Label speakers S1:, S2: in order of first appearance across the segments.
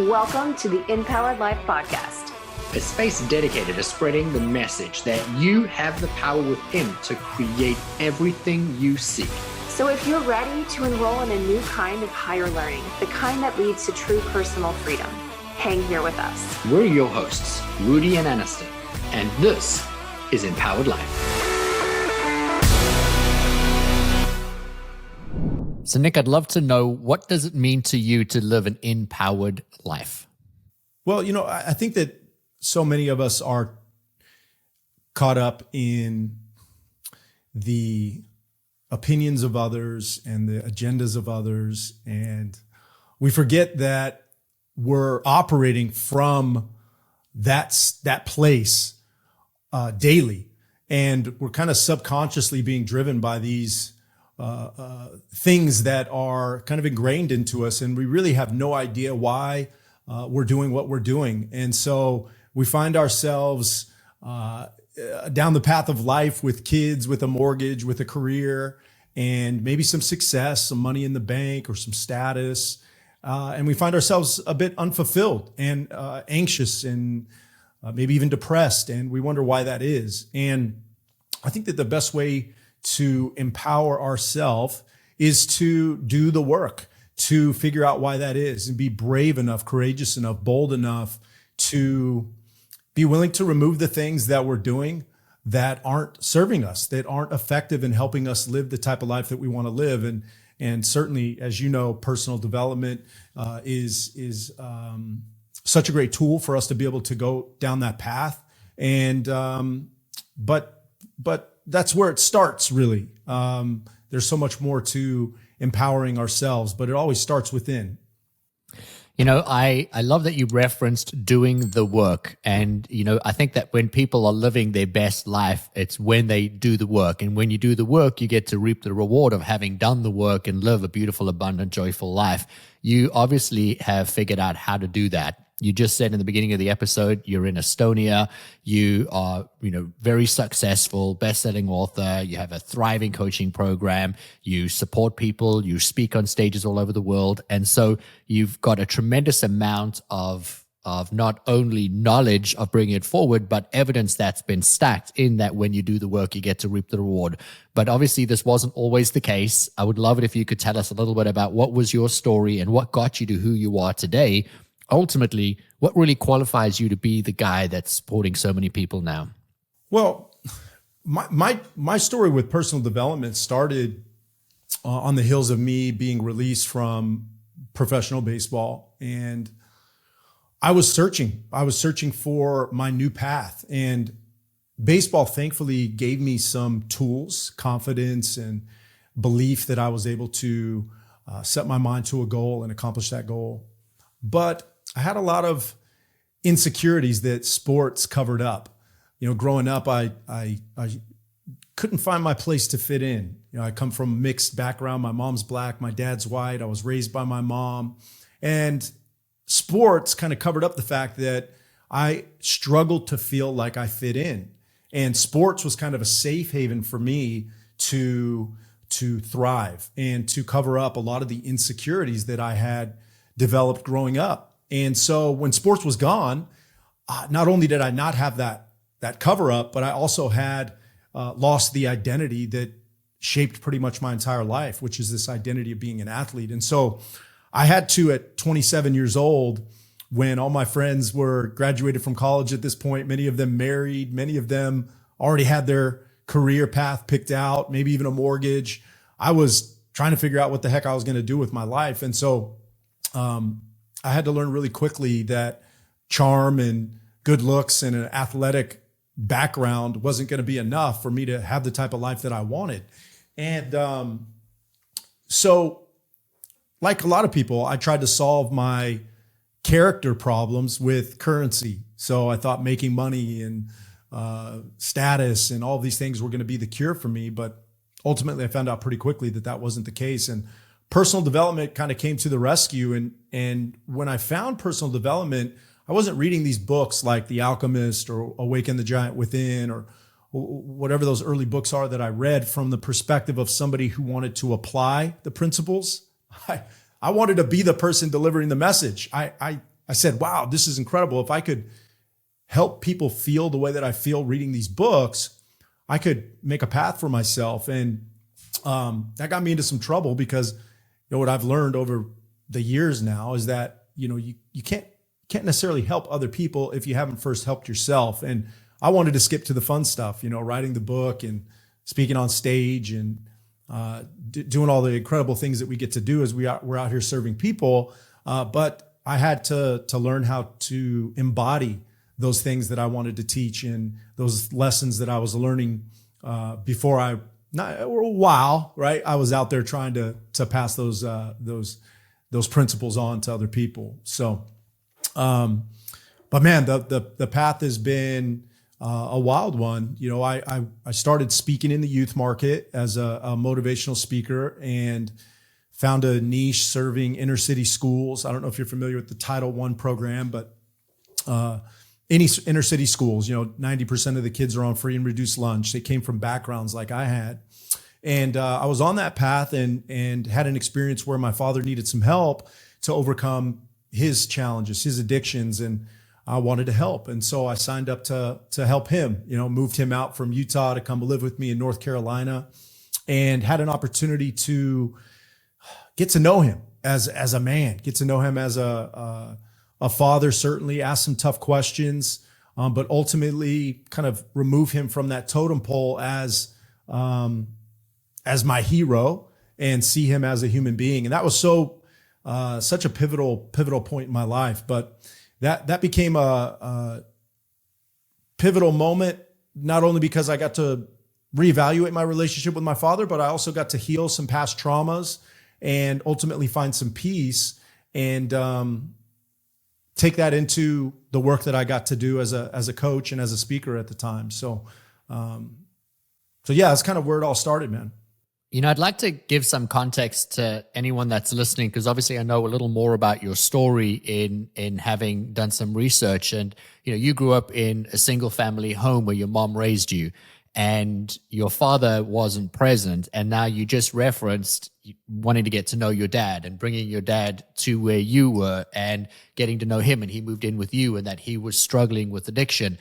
S1: Welcome to the Empowered Life Podcast,
S2: a space dedicated to spreading the message that you have the power within to create everything you seek.
S1: So if you're ready to enroll in a new kind of higher learning, the kind that leads to true personal freedom, hang here with us.
S2: We're your hosts, Rudi and Aniston, and this is Empowered Life.
S3: So Nick, I'd love to know, what does it mean to you to live an empowered life?
S4: Well, I think that so many of us are caught up in the opinions of others and the agendas of others. And we forget that we're operating from that place daily. And we're kind of subconsciously being driven by these things that are kind of ingrained into us, and we really have no idea why we're doing what we're doing. And so we find ourselves down the path of life with kids, with a mortgage, with a career, and maybe some success, some money in the bank or some status. And we find ourselves a bit unfulfilled and anxious and maybe even depressed. And we wonder why that is. And I think that the best way to empower ourselves is to do the work, to figure out why that is, and be brave enough, courageous enough, bold enough to be willing to remove the things that we're doing that aren't serving us, that aren't effective in helping us live the type of life that we want to live. And certainly, as you know, personal development is such a great tool for us to be able to go down that path. And but that's where it starts, really. There's so much more to empowering ourselves, but it always starts within.
S3: I love that you referenced doing the work. And, I think that when people are living their best life, it's when they do the work. And when you do the work, you get to reap the reward of having done the work and live a beautiful, abundant, joyful life. You obviously have figured out how to do that. You just said in the beginning of the episode, you're in Estonia, you are, very successful, best-selling author, you have a thriving coaching program, you support people, you speak on stages all over the world. And so you've got a tremendous amount of not only knowledge of bringing it forward, but evidence that's been stacked in that when you do the work, you get to reap the reward. But obviously this wasn't always the case. I would love it if you could tell us a little bit about what was your story and what got you to who you are today. Ultimately, what really qualifies you to be the guy that's supporting so many people now?
S4: Well, my story with personal development started on the heels of me being released from professional baseball. And I was searching for my new path. And baseball thankfully gave me some tools, confidence, and belief that I was able to set my mind to a goal and accomplish that goal. But I had a lot of insecurities that sports covered up. Growing up, I couldn't find my place to fit in. I come from a mixed background. My mom's black, my dad's white. I was raised by my mom. And sports kind of covered up the fact that I struggled to feel like I fit in. And sports was kind of a safe haven for me to thrive and to cover up a lot of the insecurities that I had developed growing up. And so when sports was gone, not only did I not have that cover up, but I also had lost the identity that shaped pretty much my entire life, which is this identity of being an athlete. And so I had to, at 27 years old, when all my friends were graduated from college at this point, many of them married, many of them already had their career path picked out, maybe even a mortgage. I was trying to figure out what the heck I was going to do with my life. And so I had to learn really quickly that charm and good looks and an athletic background wasn't going to be enough for me to have the type of life that I wanted. And so like a lot of people, I tried to solve my character problems with currency. So I thought making money and status and all of these things were going to be the cure for me. But ultimately, I found out pretty quickly that that wasn't the case. And personal development kind of came to the rescue. And when I found personal development, I wasn't reading these books like The Alchemist or Awaken the Giant Within or whatever those early books are that I read from the perspective of somebody who wanted to apply the principles. I wanted to be the person delivering the message. I I said, wow, this is incredible. If I could help people feel the way that I feel reading these books, I could make a path for myself. And that got me into some trouble because, what I've learned over the years now is that, you can't necessarily help other people if you haven't first helped yourself. And I wanted to skip to the fun stuff, writing the book and speaking on stage and doing all the incredible things that we get to do as we're out here serving people. But I had to learn how to embody those things that I wanted to teach and those lessons that I was learning before I was out there trying to pass those principles on to other people. So, but man, the path has been a wild one. I started speaking in the youth market as a motivational speaker and found a niche serving inner city schools. I don't know if you're familiar with the Title I program, but any inner city schools, 90% of the kids are on free and reduced lunch. They came from backgrounds like I had. And I was on that path and had an experience where my father needed some help to overcome his challenges, his addictions, and I wanted to help. And so I signed up to help him, moved him out from Utah to come live with me in North Carolina, and had an opportunity to get to know him as a man, get to know him as a father, certainly ask some tough questions, but ultimately kind of remove him from that totem pole as my hero and see him as a human being. And that was such a pivotal point in my life. But that became a pivotal moment, not only because I got to reevaluate my relationship with my father, but I also got to heal some past traumas and ultimately find some peace and take that into the work that I got to do as a coach and as a speaker at the time. So yeah, that's kind of where it all started, man.
S3: I'd like to give some context to anyone that's listening, because obviously I know a little more about your story in having done some research. And, you grew up in a single family home where your mom raised you and your father wasn't present. And now you just referenced wanting to get to know your dad and bringing your dad to where you were and getting to know him, and he moved in with you and that he was struggling with addiction.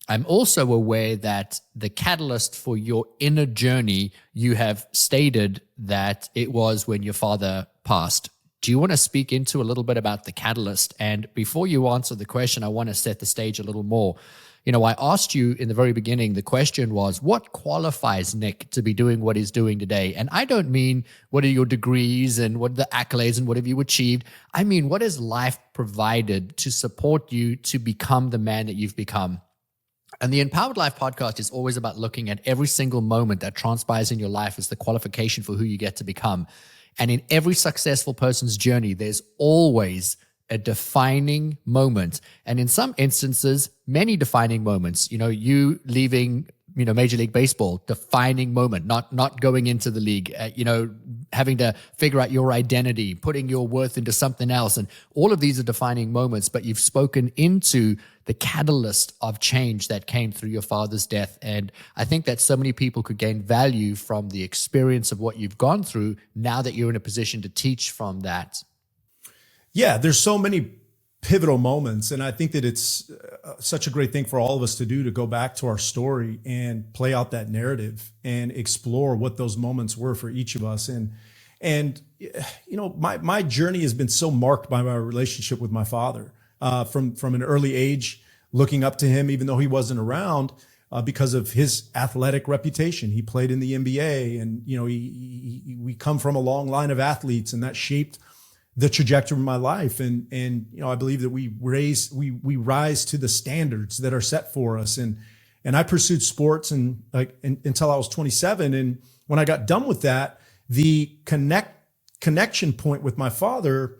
S3: I'm also aware that the catalyst for your inner journey, you have stated that it was when your father passed. Do you want to speak into a little bit about the catalyst? And before you answer the question, I want to set the stage a little more. I asked you in the very beginning, the question was, what qualifies Nick to be doing what he's doing today? And I don't mean what are your degrees and what are the accolades and what have you achieved. I mean, what has life provided to support you to become the man that you've become? And the Empowered Life podcast is always about looking at every single moment that transpires in your life as the qualification for who you get to become. And in every successful person's journey, there's always a defining moment. And in some instances, many defining moments. You leaving, Major League Baseball, defining moment, not going into the league, having to figure out your identity, putting your worth into something else. And all of these are defining moments, but you've spoken into the catalyst of change that came through your father's death. And I think that so many people could gain value from the experience of what you've gone through now that you're in a position to teach from that.
S4: Yeah, there's so many pivotal moments. And I think that it's such a great thing for all of us to do, to go back to our story and play out that narrative and explore what those moments were for each of us. And my journey has been so marked by my relationship with my father from an early age, looking up to him, even though he wasn't around, because of his athletic reputation. He played in the NBA, and we come from a long line of athletes, and that shaped the trajectory of my life. And I believe that we rise to the standards that are set for us. And I pursued sports until I was 27. And when I got done with that, the connection point with my father,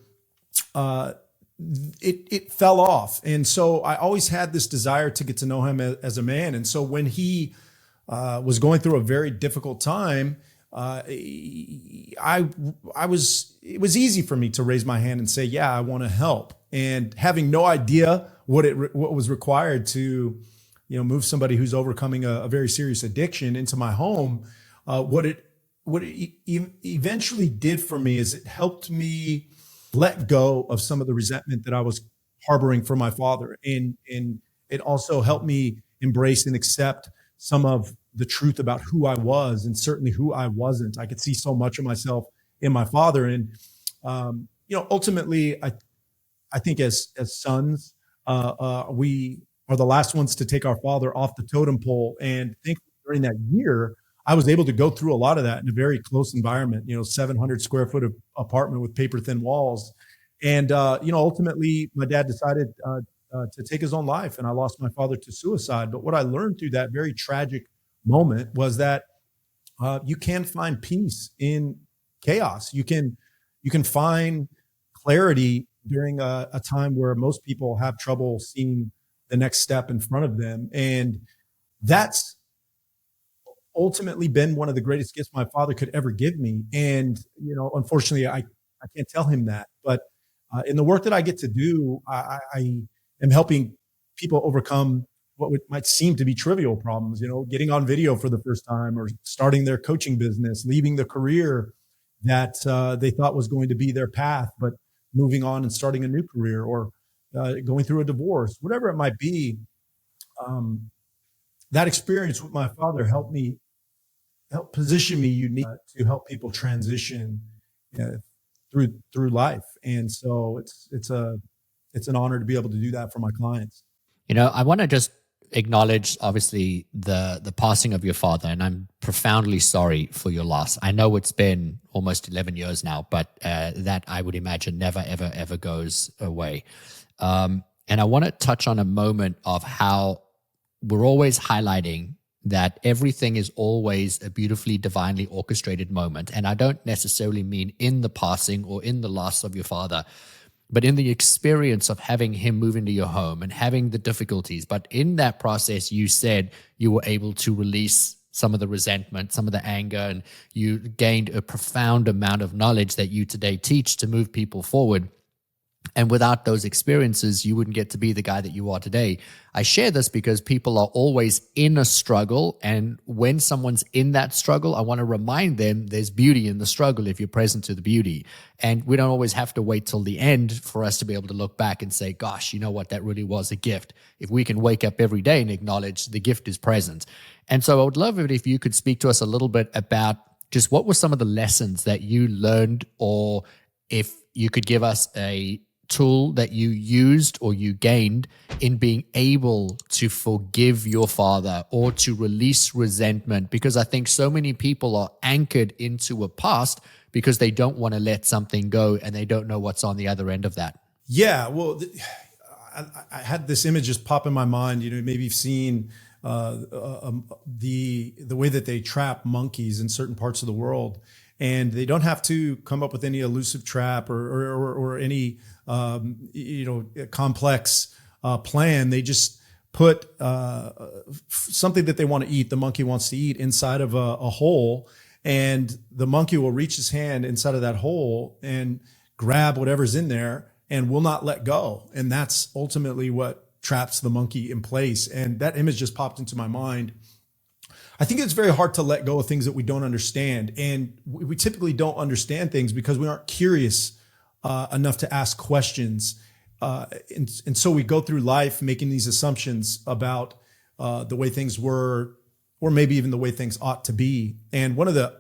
S4: it fell off. And so I always had this desire to get to know him as a man. And so when he was going through a very difficult time, it was easy for me to raise my hand and say, yeah, I want to help. And having no idea what was required to, move somebody who's overcoming a very serious addiction into my home, what it eventually did for me is it helped me let go of some of the resentment that I was harboring for my father. And it also helped me embrace and accept some of the truth about who I was and certainly who I wasn't. I could see so much of myself in my father. And, ultimately, I think as sons, we are the last ones to take our father off the totem pole. And thankfully during that year, I was able to go through a lot of that in a very close environment, 700 square foot of apartment with paper thin walls. And, ultimately my dad decided to take his own life, and I lost my father to suicide. But what I learned through that very tragic moment was that you can find peace in chaos. You can find clarity during a time where most people have trouble seeing the next step in front of them. And that's ultimately been one of the greatest gifts my father could ever give me. And, unfortunately, I can't tell him that. But in the work that I get to do, I am helping people overcome what might seem to be trivial problems, getting on video for the first time, or starting their coaching business, leaving the career that they thought was going to be their path, but moving on and starting a new career, or going through a divorce, whatever it might be. That experience with my father helped position me unique to help people transition through life. And so it's an honor to be able to do that for my clients.
S3: I want to just acknowledge, obviously, the passing of your father, and I'm profoundly sorry for your loss. I know it's been almost 11 years now, but that, I would imagine, never, ever, ever goes away. And I want to touch on a moment of how we're always highlighting that everything is always a beautifully, divinely orchestrated moment. And I don't necessarily mean in the passing or in the loss of your father, but in the experience of having him move into your home and having the difficulties. But in that process, you said you were able to release some of the resentment, some of the anger, and you gained a profound amount of knowledge that you today teach to move people forward. And without those experiences, you wouldn't get to be the guy that you are today. I share this because people are always in a struggle. And when someone's in that struggle, I want to remind them there's beauty in the struggle if you're present to the beauty. And we don't always have to wait till the end for us to be able to look back and say, gosh, you know what, that really was a gift. If we can wake up every day and acknowledge the gift is present. And so I would love it if you could speak to us a little bit about just what were some of the lessons that you learned, or if you could give us a tool that you used or you gained in being able to forgive your father or to release resentment, because I think so many people are anchored into a past because they don't want to let something go and they don't know what's on the other end of that.
S4: Yeah, well, I had this image just pop in my mind. Maybe you've seen the way that they trap monkeys in certain parts of the world, and they don't have to come up with any elusive trap or any complex plan. They just put something that they want to eat, the monkey wants to eat, inside of a hole, and the monkey will reach his hand inside of that hole and grab whatever's in there and will not let go. And that's ultimately what traps the monkey in place. And that image just popped into my mind. I think it's very hard to let go of things that we don't understand. And we typically don't understand things because we aren't curious enough to ask questions. And so we go through life making these assumptions about the way things were, or maybe even the way things ought to be. And one of the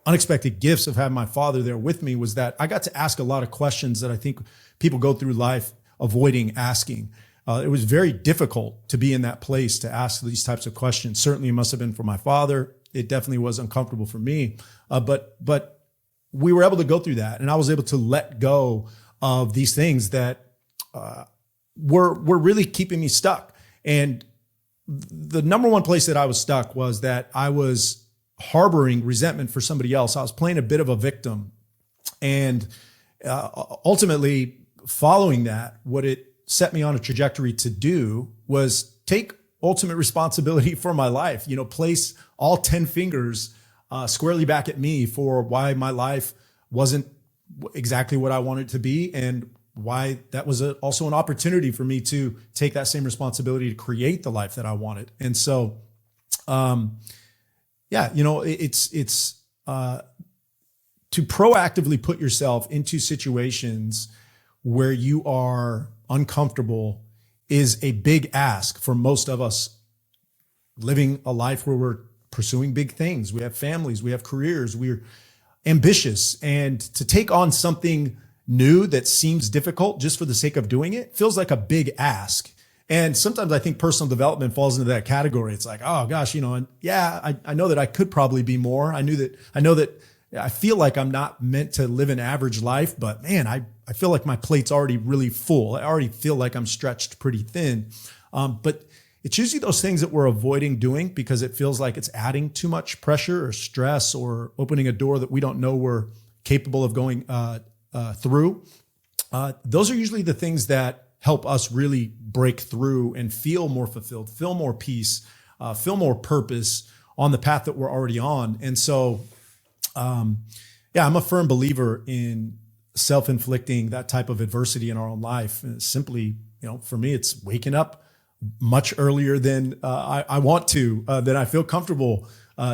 S4: unexpected gifts of having my father there with me was that I got to ask a lot of questions that I think people go through life avoiding asking. It was very difficult to be in that place to ask these types of questions. Certainly it must have been for my father. It definitely was uncomfortable for me. But we were able to go through that, and I was able to let go of these things that were really keeping me stuck. And the number one place that I was stuck was that I was harboring resentment for somebody else. I was playing a bit of a victim. And ultimately, following that, what it set me on a trajectory to do was take ultimate responsibility for my life, place all 10 fingers squarely back at me for why my life wasn't exactly what I wanted it to be, and why that was also an opportunity for me to take that same responsibility to create the life that I wanted. And so, it's to proactively put yourself into situations where you are uncomfortable is a big ask for most of us living a life where we're pursuing big things. We have families, we have careers, we're ambitious, and to take on something new that seems difficult just for the sake of doing it feels like a big ask. And sometimes I think personal development falls into that category. It's like, oh gosh, and yeah, I know that I could probably be more. I know that I feel like I'm not meant to live an average life, but man, I feel like my plate's already really full. I already feel like I'm stretched pretty thin. But it's usually those things that we're avoiding doing because it feels like it's adding too much pressure or stress or opening a door that we don't know we're capable of going through. Those are usually the things that help us really break through and feel more fulfilled, feel more peace, feel more purpose on the path that we're already on. And so, I'm a firm believer in self-inflicting that type of adversity in our own life. And simply, for me, it's waking up much earlier than I want to, than I feel comfortable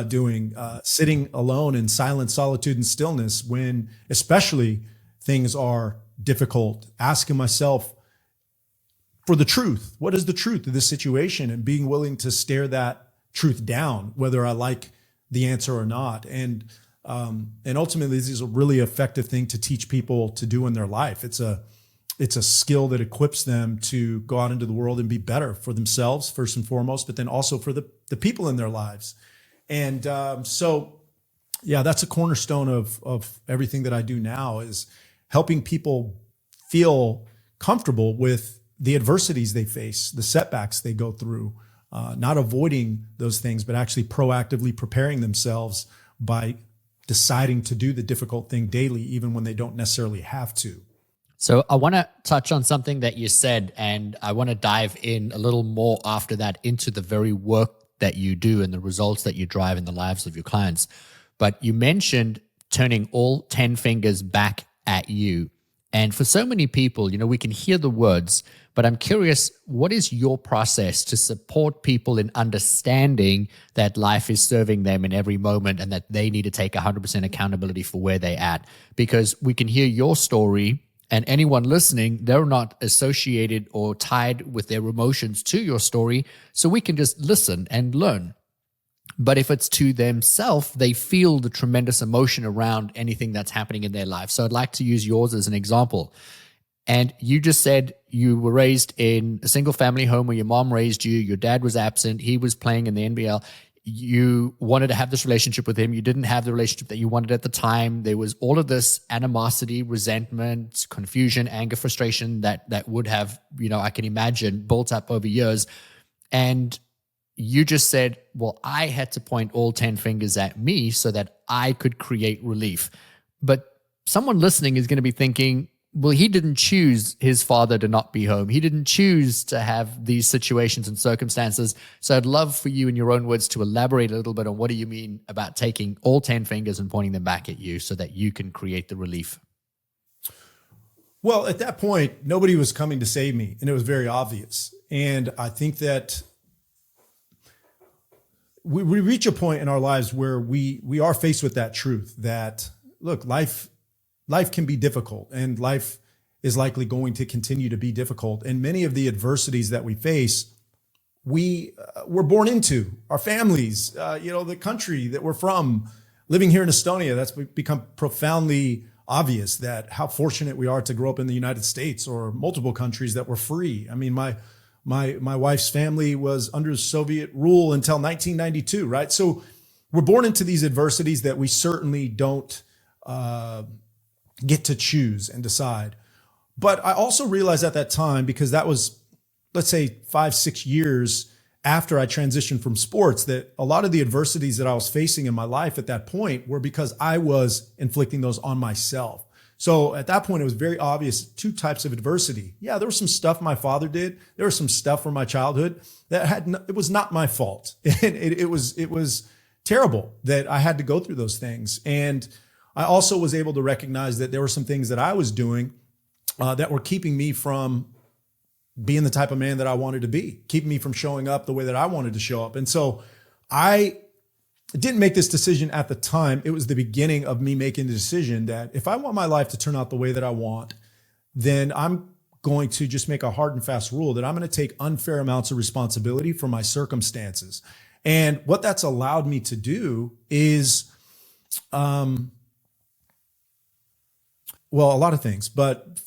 S4: doing, sitting alone in silence, solitude, and stillness when especially things are difficult, asking myself for the truth. What is the truth of this situation? And being willing to stare that truth down, whether I like the answer or not. And ultimately, this is a really effective thing to teach people to do in their life. It's a skill that equips them to go out into the world and be better for themselves, first and foremost, but then also for the people in their lives. And that's a cornerstone of everything that I do now is helping people feel comfortable with the adversities they face, the setbacks they go through, not avoiding those things, but actually proactively preparing themselves by deciding to do the difficult thing daily, even when they don't necessarily have to.
S3: So I want to touch on something that you said, and I want to dive in a little more after that into the very work that you do and the results that you drive in the lives of your clients. But you mentioned turning all 10 fingers back at you. And for so many people, we can hear the words, but I'm curious, what is your process to support people in understanding that life is serving them in every moment and that they need to take 100% accountability for where they're at? Because we can hear your story, and anyone listening, they're not associated or tied with their emotions to your story, so we can just listen and learn. But if it's to themselves, they feel the tremendous emotion around anything that's happening in their life. So I'd like to use yours as an example. And you just said you were raised in a single family home where your mom raised you, your dad was absent, he was playing in the NBL. You wanted to have this relationship with him. You didn't have the relationship that you wanted at the time. There was all of this animosity, resentment, confusion, anger, frustration that would have, I can imagine, built up over years. And you just said, well, I had to point all 10 fingers at me so that I could create relief. But someone listening is going to be thinking, well, he didn't choose his father to not be home. He didn't choose to have these situations and circumstances. So I'd love for you, in your own words, to elaborate a little bit on what do you mean about taking all 10 fingers and pointing them back at you so that you can create the relief.
S4: Well, at that point, nobody was coming to save me, and it was very obvious. And I think that we reach a point in our lives where we are faced with that truth that, look, life can be difficult, and life is likely going to continue to be difficult. And many of the adversities that we face, we were born into. Our families, the country that we're from, living here in Estonia, that's become profoundly obvious that how fortunate we are to grow up in the United States or multiple countries that were free. I mean, my wife's family was under Soviet rule until 1992, right? So we're born into these adversities that we certainly don't get to choose and decide. But I also realized at that time, because that was, let's say, 5-6 years after I transitioned from sports, that a lot of the adversities that I was facing in my life at that point were because I was inflicting those on myself. So at that point, it was very obvious two types of adversity. Yeah, there was some stuff my father did. There was some stuff from my childhood that it was not my fault. And it was terrible that I had to go through those things. And I also was able to recognize that there were some things that I was doing that were keeping me from being the type of man that I wanted to be, keeping me from showing up the way that I wanted to show up. And so I didn't make this decision at the time. It was the beginning of me making the decision that if I want my life to turn out the way that I want, then I'm going to just make a hard and fast rule that I'm going to take unfair amounts of responsibility for my circumstances. And what that's allowed me to do is, well, a lot of things, but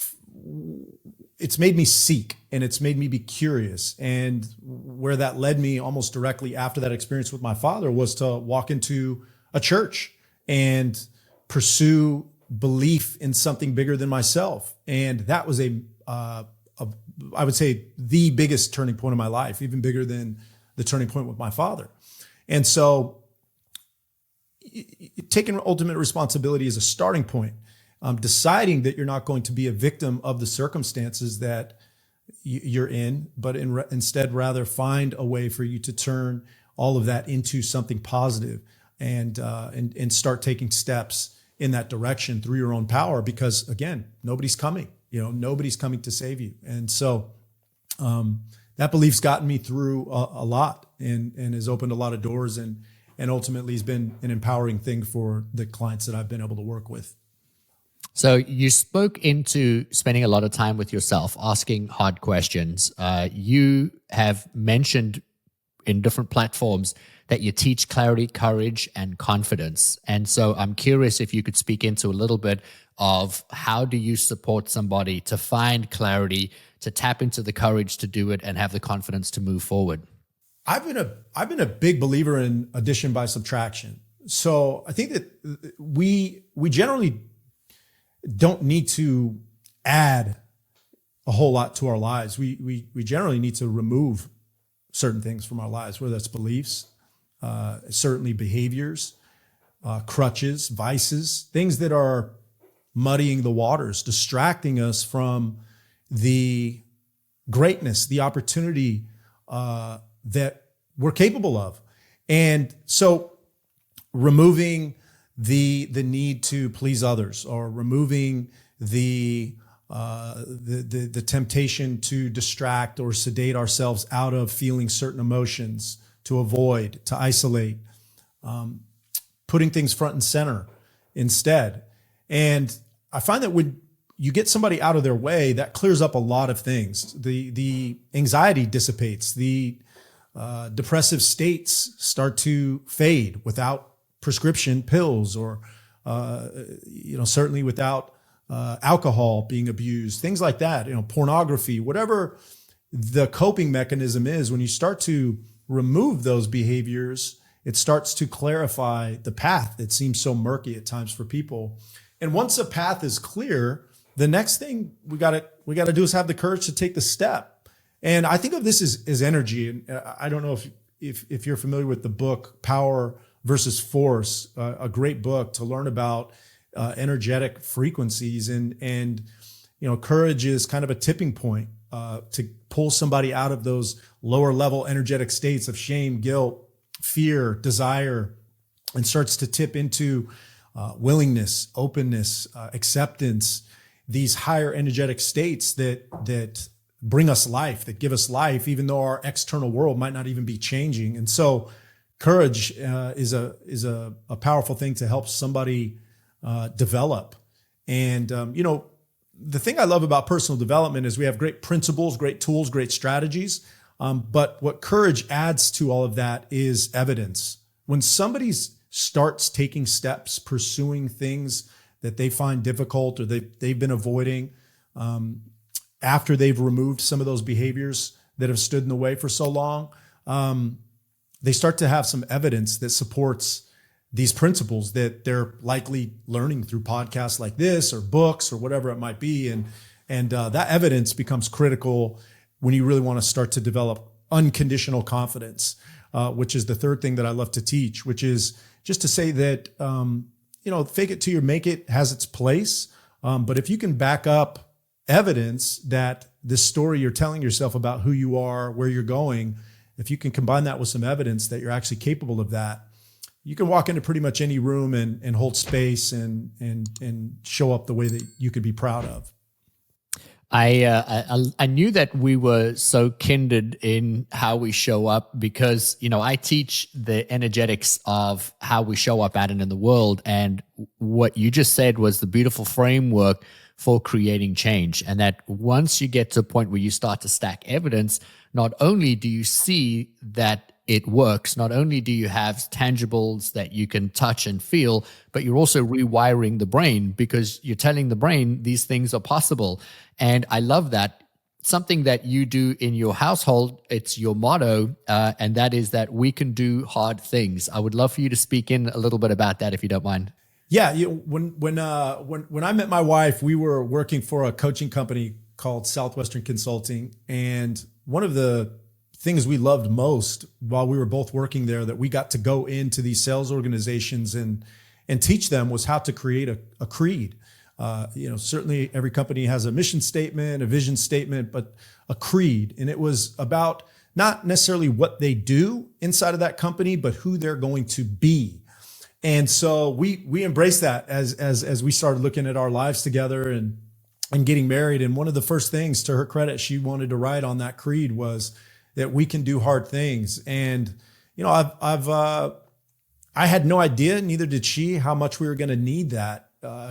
S4: it's made me seek and it's made me be curious. And where that led me almost directly after that experience with my father was to walk into a church and pursue belief in something bigger than myself. And that was I would say the biggest turning point of my life, even bigger than the turning point with my father. And so taking ultimate responsibility is a starting point. Deciding that you're not going to be a victim of the circumstances that you're in, but instead rather find a way for you to turn all of that into something positive and start taking steps in that direction through your own power. Because again, nobody's coming. Nobody's coming to save you. And so that belief's gotten me through a lot and has opened a lot of doors and ultimately has been an empowering thing for the clients that I've been able to work with.
S3: So you spoke into spending a lot of time with yourself, asking hard questions. You have mentioned in different platforms that you teach clarity, courage, and confidence. And so I'm curious if you could speak into a little bit of how do you support somebody to find clarity, to tap into the courage to do it, and have the confidence to move forward.
S4: I've been a big believer in addition by subtraction. So I think that we generally don't need to add a whole lot to our lives. We generally need to remove certain things from our lives, whether that's beliefs, certainly behaviors, crutches, vices, things that are muddying the waters, distracting us from the greatness, the opportunity that we're capable of. And so removing the need to please others, or removing the temptation to distract or sedate ourselves out of feeling certain emotions, to avoid, to isolate, putting things front and center instead. And I find that when you get somebody out of their way, that clears up a lot of things. The anxiety dissipates, the depressive states start to fade without prescription pills, or certainly without alcohol being abused, things like that, pornography, whatever the coping mechanism is. When you start to remove those behaviors, it starts to clarify the path that seems so murky at times for people. And once a path is clear, the next thing we got to do is have the courage to take the step. And I think of this as energy. And I don't know if you're familiar with the book Power versus Force, a great book to learn about energetic frequencies, and courage is kind of a tipping point to pull somebody out of those lower level energetic states of shame, guilt, fear, desire, and starts to tip into willingness, openness, acceptance, these higher energetic states that bring us life, that give us life, even though our external world might not even be changing. And so courage is a powerful thing to help somebody develop. And, the thing I love about personal development is we have great principles, great tools, great strategies. But what courage adds to all of that is evidence. When somebody starts taking steps, pursuing things that they find difficult or they've been avoiding, after they've removed some of those behaviors that have stood in the way for so long, they start to have some evidence that supports these principles that they're likely learning through podcasts like this or books or whatever it might be. And that evidence becomes critical when you really want to start to develop unconditional confidence, which is the third thing that I love to teach, which is just to say that, fake it till you make it has its place. But if you can back up evidence that this story you're telling yourself about who you are, where you're going, if you can combine that with some evidence that you're actually capable of that, you can walk into pretty much any room and hold space and show up the way that you could be proud of.
S3: I knew that we were so kindred in how we show up because, I teach the energetics of how we show up out and in the world. And what you just said was the beautiful framework for creating change. And that once you get to a point where you start to stack evidence, not only do you see that it works, not only do you have tangibles that you can touch and feel, but you're also rewiring the brain because you're telling the brain these things are possible. And I love that. Something that you do in your household, it's your motto, and that is that we can do hard things. I would love for you to speak in a little bit about that if you don't mind.
S4: Yeah, when I met my wife, we were working for a coaching company called Southwestern Consulting, and one of the things we loved most while we were both working there that we got to go into these sales organizations and teach them was how to create a creed. Certainly every company has a mission statement, a vision statement, but a creed. And it was about not necessarily what they do inside of that company, but who they're going to be. And so we embraced that as we started looking at our lives together and getting married. And one of the first things, to her credit, she wanted to write on that creed was that we can do hard things. And, I had no idea, neither did she, how much we were going to need that.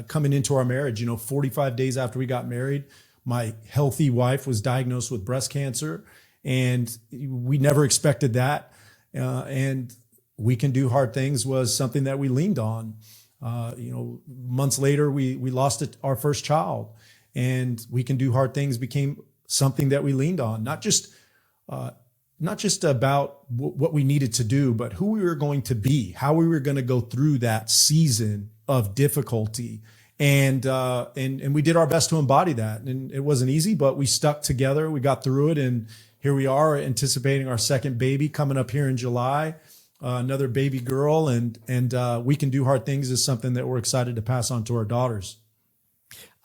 S4: Coming into our marriage, 45 days after we got married, my healthy wife was diagnosed with breast cancer, and we never expected that. And we can do hard things was something that we leaned on. Months later, we lost our first child, and we can do hard things became something that we leaned on, not just about what we needed to do, but who we were going to be, how we were going to go through that season of difficulty. And we did our best to embody that. And it wasn't easy, but we stuck together. We got through it. And here we are anticipating our second baby coming up here in July, another baby girl. And we can do hard things is something that we're excited to pass on to our daughters.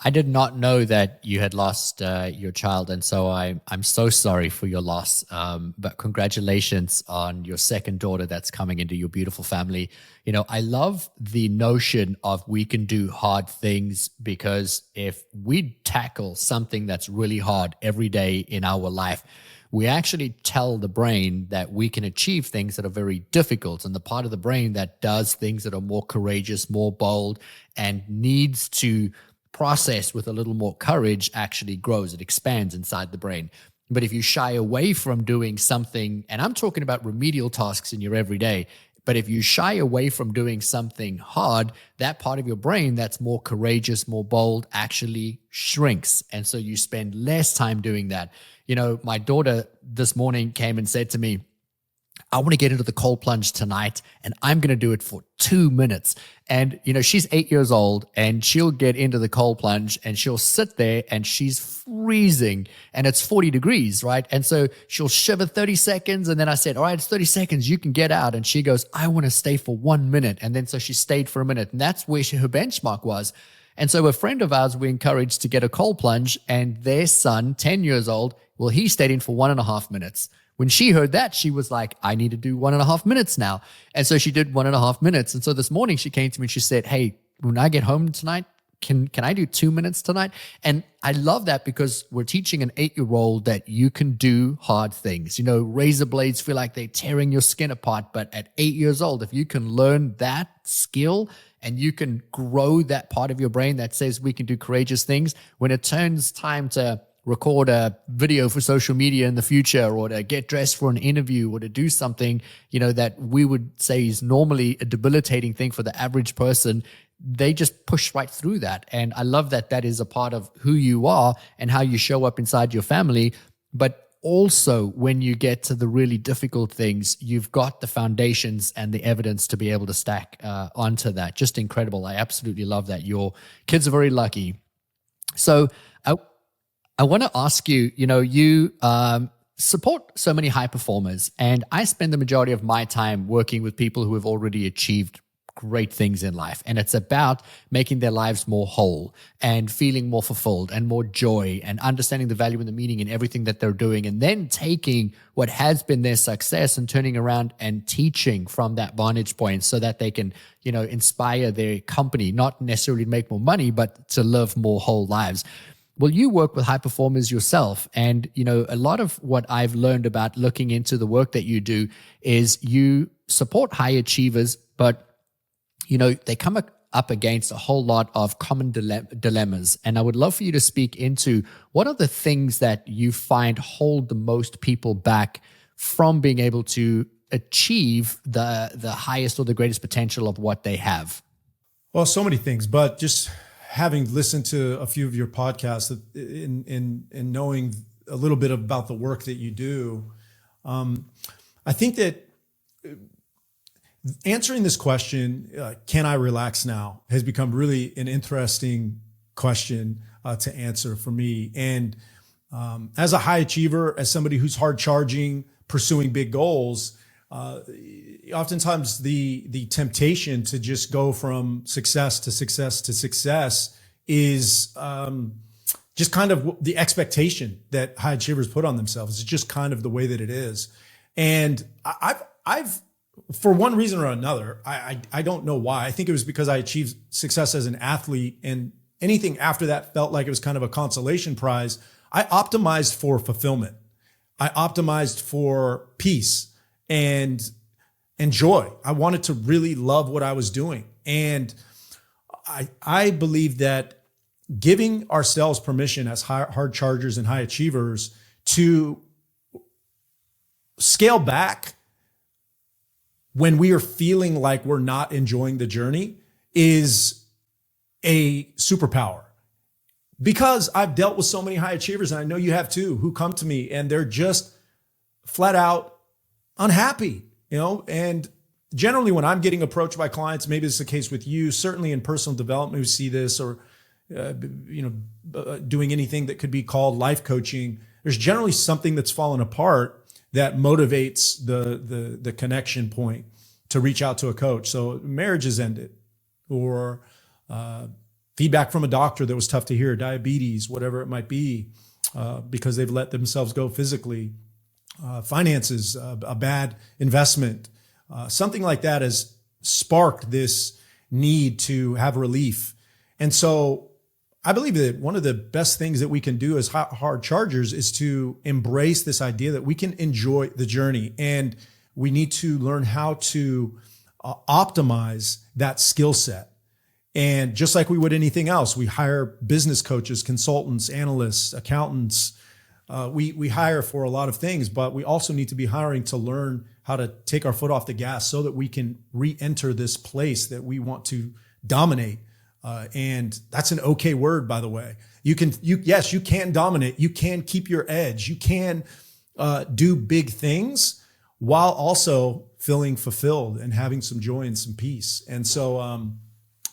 S3: I did not know that you had lost your child, and so I'm so sorry for your loss. But congratulations on your second daughter that's coming into your beautiful family. I love the notion of we can do hard things, because if we tackle something that's really hard every day in our life, we actually tell the brain that we can achieve things that are very difficult. And the part of the brain that does things that are more courageous, more bold, and needs to process with a little more courage actually grows. It expands inside the brain. But if you shy away from doing something, and I'm talking about remedial tasks in your everyday, but if you shy away from doing something hard, that part of your brain that's more courageous, more bold, actually shrinks. And so you spend less time doing that. My daughter this morning came and said to me, I want to get into the cold plunge tonight, and I'm going to do it for 2 minutes. And, she's 8 years old, and she'll get into the cold plunge and she'll sit there and she's freezing and it's 40 degrees, right? And so she'll shiver 30 seconds. And then I said, all right, it's 30 seconds. You can get out. And she goes, I want to stay for 1 minute. And then so she stayed for a minute, and that's where her benchmark was. And so a friend of ours we encouraged to get a cold plunge, and their son, 10 years old, well, he stayed in for 1.5 minutes. When she heard that, she was like, I need to do 1.5 minutes now. And so she did 1.5 minutes. And so this morning she came to me and she said, hey, when I get home tonight, can I do 2 minutes tonight? And I love that, because we're teaching an 8-year-old that you can do hard things. Razor blades feel like they're tearing your skin apart. But at 8 years old, if you can learn that skill and you can grow that part of your brain that says we can do courageous things, when it turns time to record a video for social media in the future, or to get dressed for an interview, or to do something, that we would say is normally a debilitating thing for the average person, they just push right through that. And I love that that is a part of who you are and how you show up inside your family. But also, when you get to the really difficult things, you've got the foundations and the evidence to be able to stack onto that. Just incredible. I absolutely love that. Your kids are very lucky. So I want to ask you, you support so many high performers, and I spend the majority of my time working with people who have already achieved great things in life. And it's about making their lives more whole and feeling more fulfilled and more joy and understanding the value and the meaning in everything that they're doing. And then taking what has been their success and turning around and teaching from that vantage point so that they can, inspire their company, not necessarily to make more money, but to live more whole lives. Well, you work with high performers yourself. And, a lot of what I've learned about looking into the work that you do is you support high achievers, but they come up against a whole lot of common dilemmas. And I would love for you to speak into what are the things that you find hold the most people back from being able to achieve the highest or the greatest potential of what they have.
S4: Well, so many things, but just having listened to a few of your podcasts in knowing a little bit about the work that you do, I think that answering this question, can I relax now, has become really an interesting question to answer for me. And as a high achiever, as somebody who's hard charging, pursuing big goals, oftentimes the temptation to just go from success to success to success is just kind of the expectation that high achievers put on themselves. It's just kind of the way that it is. And I've for one reason or another, I don't know why. I think it was because I achieved success as an athlete, and anything after that felt like it was kind of a consolation prize. I optimized for fulfillment. I optimized for peace and joy. I wanted to really love what I was doing. And I believe that giving ourselves permission as hard chargers and high achievers to scale back when we are feeling like we're not enjoying the journey is a superpower. Because I've dealt with so many high achievers, and I know you have too, who come to me and they're just flat out unhappy, and generally when I'm getting approached by clients, maybe it's the case with you, certainly in personal development, we see this, or, doing anything that could be called life coaching, there's generally something that's fallen apart that motivates the connection point to reach out to a coach. So marriage has ended, or feedback from a doctor that was tough to hear, diabetes, whatever it might be, because they've let themselves go physically, finances, a bad investment, something like that has sparked this need to have relief. And so I believe that one of the best things that we can do as hard chargers is to embrace this idea that we can enjoy the journey, and we need to learn how to optimize that skill set. And just like we would anything else, we hire business coaches, consultants, analysts, accountants. We hire for a lot of things, but we also need to be hiring to learn how to take our foot off the gas so that we can re-enter this place that we want to dominate. And that's an okay word, by the way. Yes, you can dominate. You can keep your edge. You can do big things while also feeling fulfilled and having some joy and some peace. And so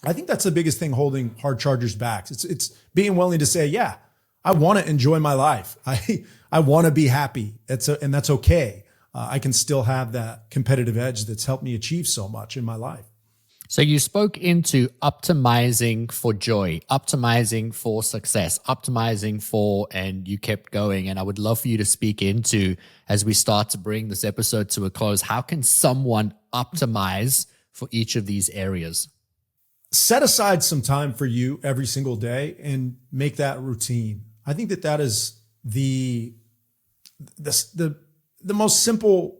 S4: I think that's the biggest thing holding hard chargers back. It's being willing to say, yeah, I want to enjoy my life. I want to be happy. And that's okay. I can still have that competitive edge that's helped me achieve so much in my life.
S3: So you spoke into optimizing for joy, optimizing for success, optimizing for, and you kept going. And I would love for you to speak into, as we start to bring this episode to a close, how can someone optimize for each of these areas?
S4: Set aside some time for you every single day and make that routine. I think that is the most simple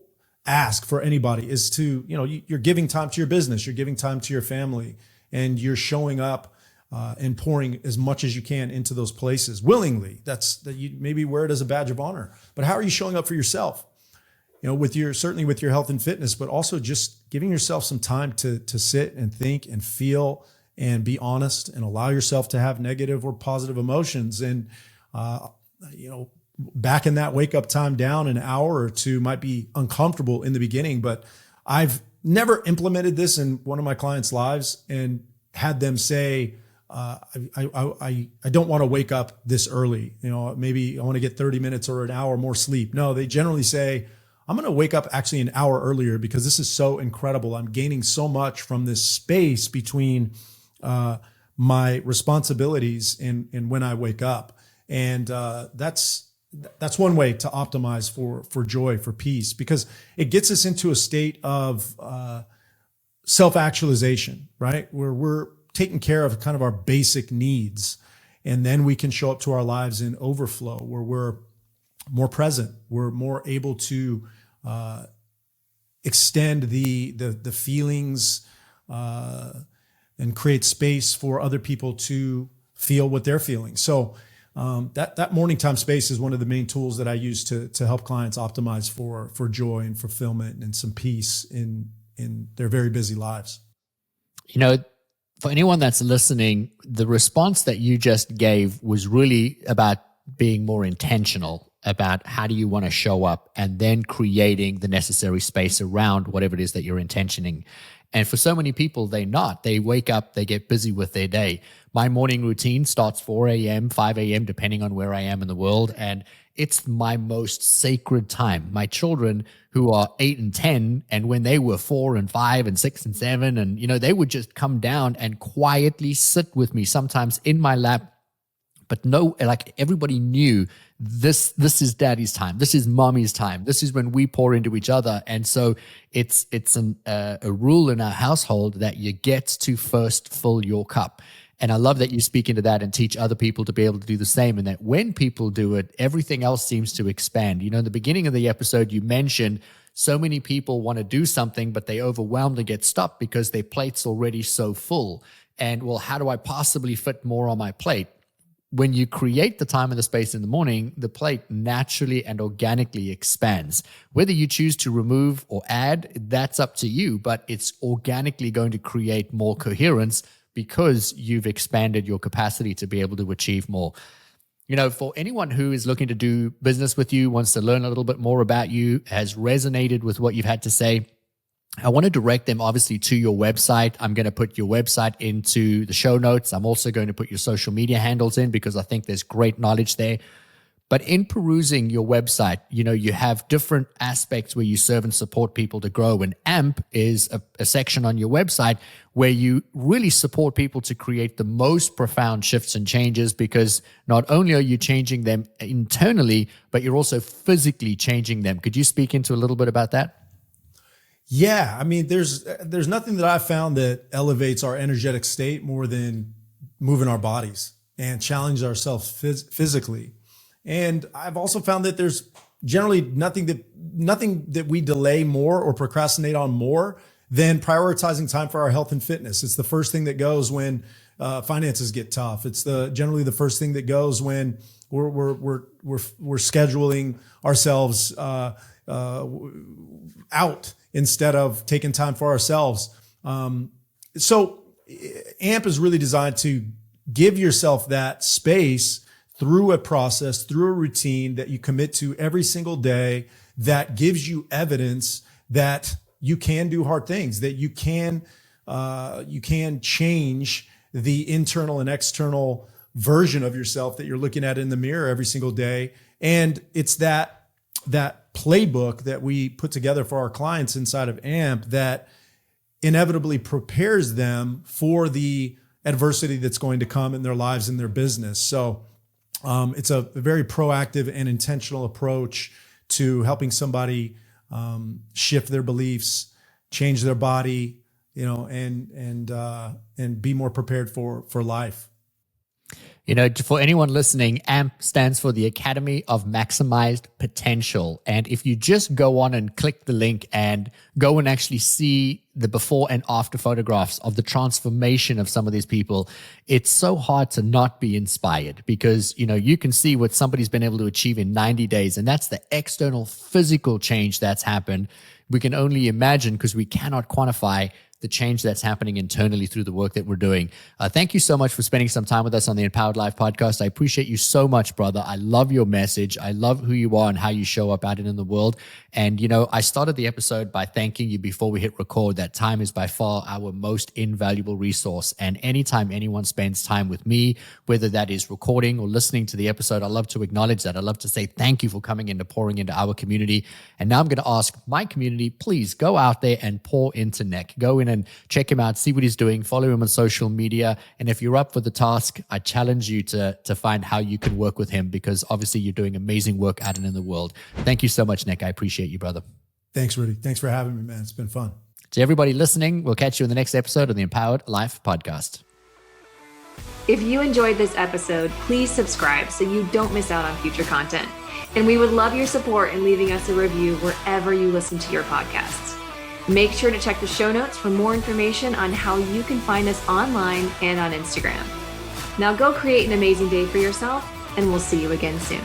S4: ask for anybody is to, you're giving time to your business, you're giving time to your family, and you're showing up and pouring as much as you can into those places willingly. That you maybe wear it as a badge of honor. But how are you showing up for yourself? Certainly with your health and fitness, but also just giving yourself some time to sit and think and feel and be honest and allow yourself to have negative or positive emotions. And, backing that wake up time down an hour or two might be uncomfortable in the beginning, but I've never implemented this in one of my clients' lives and had them say, I don't want to wake up this early. Maybe I want to get 30 minutes or an hour more sleep. No, they generally say, I'm going to wake up actually an hour earlier because this is so incredible. I'm gaining so much from this space between my responsibilities and when I wake up. And that's one way to optimize for joy, for peace, because it gets us into a state of self-actualization, right? Where we're taking care of kind of our basic needs. And then we can show up to our lives in overflow, where we're more present. We're more able to extend the feelings, and create space for other people to feel what they're feeling. So that morning time space is one of the main tools that I use to help clients optimize for joy and fulfillment and some peace in their very busy lives.
S3: You know, for anyone that's listening, the response that you just gave was really about being more intentional about how do you want to show up, and then creating the necessary space around whatever it is that you're intentioning. And for so many people, they wake up, they get busy with their day. My morning routine starts 4 a.m., 5 a.m., depending on where I am in the world. And it's my most sacred time. My children, who are 8 and 10, and when they were 4 and 5 and 6 and 7, and, they would just come down and quietly sit with me, sometimes in my lap. But no, like, everybody knew this is daddy's time. This is mommy's time. This is when we pour into each other. And so it's a rule in our household that you get to first fill your cup. And I love that you speak into that and teach other people to be able to do the same. And that when people do it, everything else seems to expand. In the beginning of the episode, you mentioned so many people want to do something, but they overwhelmed and get stopped because their plate's already so full. And, well, how do I possibly fit more on my plate? When you create the time and the space in the morning, the plate naturally and organically expands. Whether you choose to remove or add, that's up to you, but it's organically going to create more coherence because you've expanded your capacity to be able to achieve more. For anyone who is looking to do business with you, wants to learn a little bit more about you, has resonated with what you've had to say, I want to direct them obviously to your website. I'm going to put your website into the show notes. I'm also going to put your social media handles in because I think there's great knowledge there. But in perusing your website, you have different aspects where you serve and support people to grow. And AMP is a section on your website where you really support people to create the most profound shifts and changes, because not only are you changing them internally, but you're also physically changing them. Could you speak into a little bit about that?
S4: Yeah, I mean, there's nothing that I've found that elevates our energetic state more than moving our bodies and challenge ourselves physically. And I've also found that there's generally nothing that we delay more or procrastinate on more than prioritizing time for our health and fitness. It's the first thing that goes when finances get tough. It's generally the first thing that goes when we're scheduling ourselves out instead of taking time for ourselves. So AMP is really designed to give yourself that space through a process, through a routine that you commit to every single day, that gives you evidence that you can do hard things, that you can change the internal and external version of yourself that you're looking at in the mirror every single day. And it's that playbook that we put together for our clients inside of AMP that inevitably prepares them for the adversity that's going to come in their lives and their business. So it's a very proactive and intentional approach to helping somebody shift their beliefs, change their body, and be more prepared for life.
S3: For anyone listening, AMP stands for the Academy of Maximized Potential. And if you just go on and click the link and go and actually see the before and after photographs of the transformation of some of these people, it's so hard to not be inspired, because, you can see what somebody's been able to achieve in 90 days. And that's the external physical change that's happened. We can only imagine, because we cannot quantify the change that's happening internally through the work that we're doing. Thank you so much for spending some time with us on the Empowered Life podcast. I appreciate you so much, brother. I love your message. I love who you are and how you show up out in the world. And, I started the episode by thanking you before we hit record that time is by far our most invaluable resource. And anytime anyone spends time with me, whether that is recording or listening to the episode, I love to acknowledge that. I love to say thank you for coming into pouring into our community. And now I'm going to ask my community, please go out there and pour into Nick. Go in and check him out, see what he's doing, follow him on social media. And if you're up for the task, I challenge you to find how you can work with him, because obviously you're doing amazing work out in the world. Thank you so much, Nick. I appreciate you, brother.
S4: Thanks, Rudy. Thanks for having me, man. It's been fun.
S3: To everybody listening, we'll catch you in the next episode of the Empowered Life podcast.
S1: If you enjoyed this episode, please subscribe so you don't miss out on future content. And we would love your support in leaving us a review wherever you listen to your podcasts. Make sure to check the show notes for more information on how you can find us online and on Instagram. Now go create an amazing day for yourself, and we'll see you again soon.